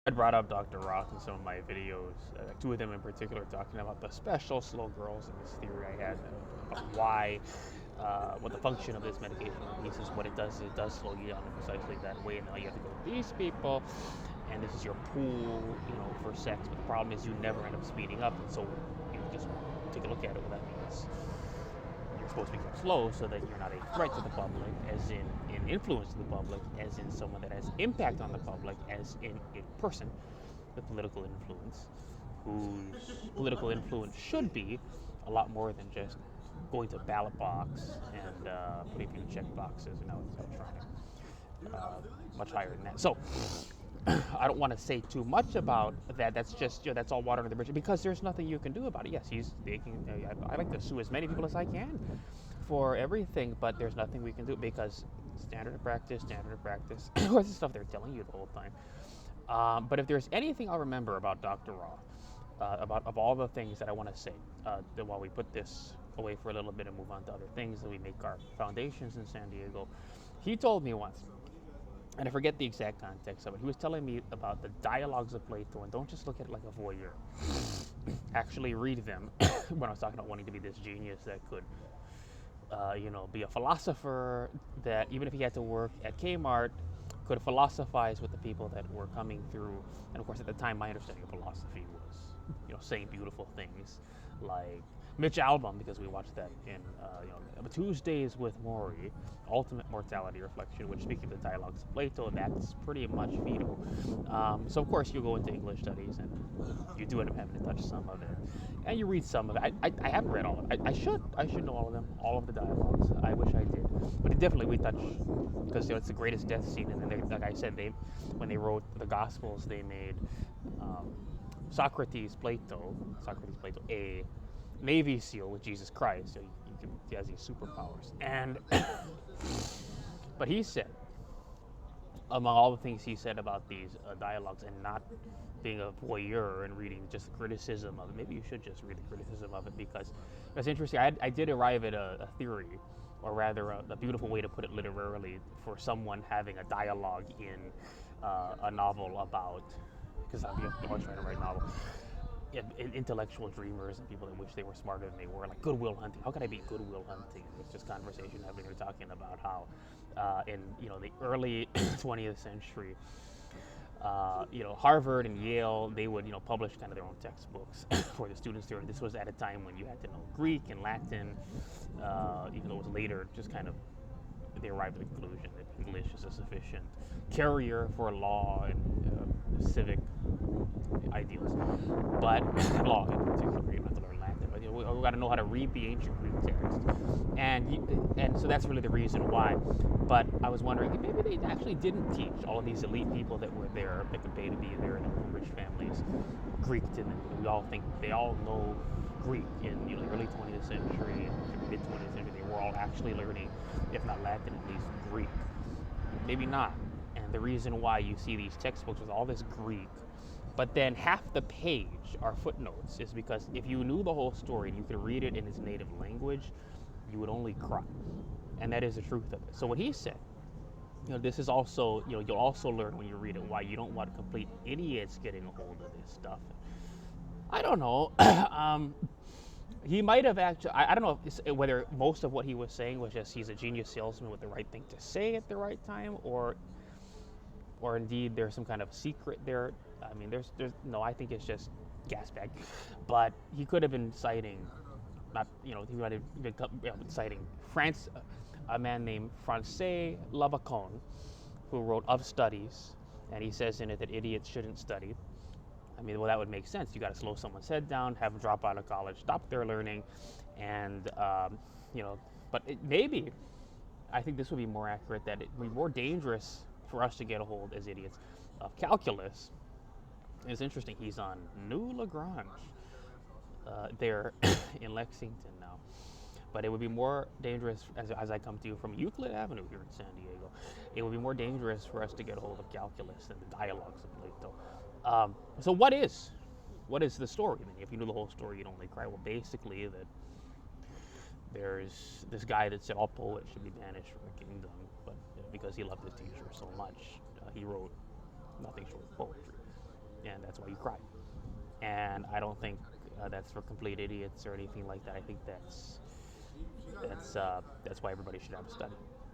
I brought up Dr. Roth in some of my videos, two of them in particular, talking about the special slow girls and this theory I had about why, what the function of this medication. He says what it does slow you down in precisely that way. Now you have to go to these people, and this is your pool, for sex. But the problem is you never end up speeding up, and so you just take a look at it. Well, that means you're supposed to become slow so that you're not a threat to the public, as in influence to the public, as in someone that has impact on the public, as in a person with political influence, whose political influence should be a lot more than just going to ballot box and putting a few check boxes, and now it's electronic, much higher than that. So I don't want to say too much about that. That's just that's all water under the bridge because there's nothing you can do about it. Yes, I like to sue as many people as I can for everything, but there's nothing we can do because standard of practice, standard of practice. Of course, the stuff they're telling you the whole time. But if there's anything I'll remember about Dr. Roth, about of all the things that I want to say, while we put this away for a little bit and move on to other things that we make our foundations in San Diego, he told me once, and I forget the exact context of it. He was telling me about the dialogues of Plato, and don't just look at it like a voyeur. Actually, read them. When I was talking about wanting to be this genius that could, be a philosopher, that even if he had to work at Kmart, could philosophize with the people that were coming through. And of course, at the time, my understanding of philosophy was, saying beautiful things like Mitch Albom, because we watched that in Tuesdays with Maury, Ultimate Mortality Reflection, which, speaking of the dialogues of Plato, that's pretty much Phaedo. So of course you go into English studies and you do end up having to touch some of it, and you read some of it. I haven't read all of it. I should know all of them, all of the dialogues. I wish I did, but it definitely we touch because it's the greatest death scene, and then like I said, when they wrote the Gospels, they made Socrates, Plato, a Navy SEAL with Jesus Christ. So he has these superpowers. And but he said, among all the things he said about these dialogues and not being a voyeur and reading just the criticism of it, maybe you should just read the criticism of it because it's interesting. I did arrive at a theory, or rather a beautiful way to put it literarily, for someone having a dialogue in a novel about, because I'm always trying to write a novel, intellectual dreamers and people that wish they were smarter than they were, like Goodwill Hunting. How could I be Goodwill Hunting? It's just conversation happening. They're talking about how in the early 20th century, Harvard and Yale, they would publish kind of their own textbooks for the students there. And this was at a time when you had to know Greek and Latin, even though it was later, just kind of they arrived at the conclusion that English is a sufficient carrier for law and civic ideals. But law in particular, you don't have to learn Latin. But we got to know how to read the ancient Greek text, and so that's really the reason why. But I was wondering if maybe they actually didn't teach all of these elite people that were there, that could pay to be there, and from rich families, Greek to them. We all think they all know Greek in the early 20th century and mid 20th century. They were all actually learning, if not Latin, at least Greek. Maybe not. And the reason why you see these textbooks with all this Greek, but then half the page are footnotes, is because if you knew the whole story and you could read it in its native language, you would only cry. And that is the truth of it. So what he said, this is also, you'll also learn when you read it why you don't want complete idiots getting a hold of this stuff. I don't know. He might have actually, I don't know whether most of what he was saying was just he's a genius salesman with the right thing to say at the right time, or indeed there's some kind of secret there. I mean, there's no, I think it's just gas bag. But he could have been citing, not, he might have been citing France, a man named Francais Lavacon, who wrote Of Studies, and he says in it that idiots shouldn't study. I mean, well, that would make sense. You got to slow someone's head down, have them drop out of college, stop their learning, and but maybe I think this would be more accurate, that it would be more dangerous for us to get a hold as idiots of calculus. It's interesting. He's on New Lagrange there in Lexington now. But it would be more dangerous, as I come to you from Euclid Avenue here in San Diego, it would be more dangerous for us to get a hold of calculus than the dialogues of Plato. So what is the story? I mean, if you knew the whole story, you'd only cry. Well, basically that there's this guy that said all poets should be banished from the kingdom, but because he loved his teacher so much, he wrote nothing short of poetry. that's why you cry. And I don't think that's for complete idiots or anything like that. I think that's why everybody should have a study.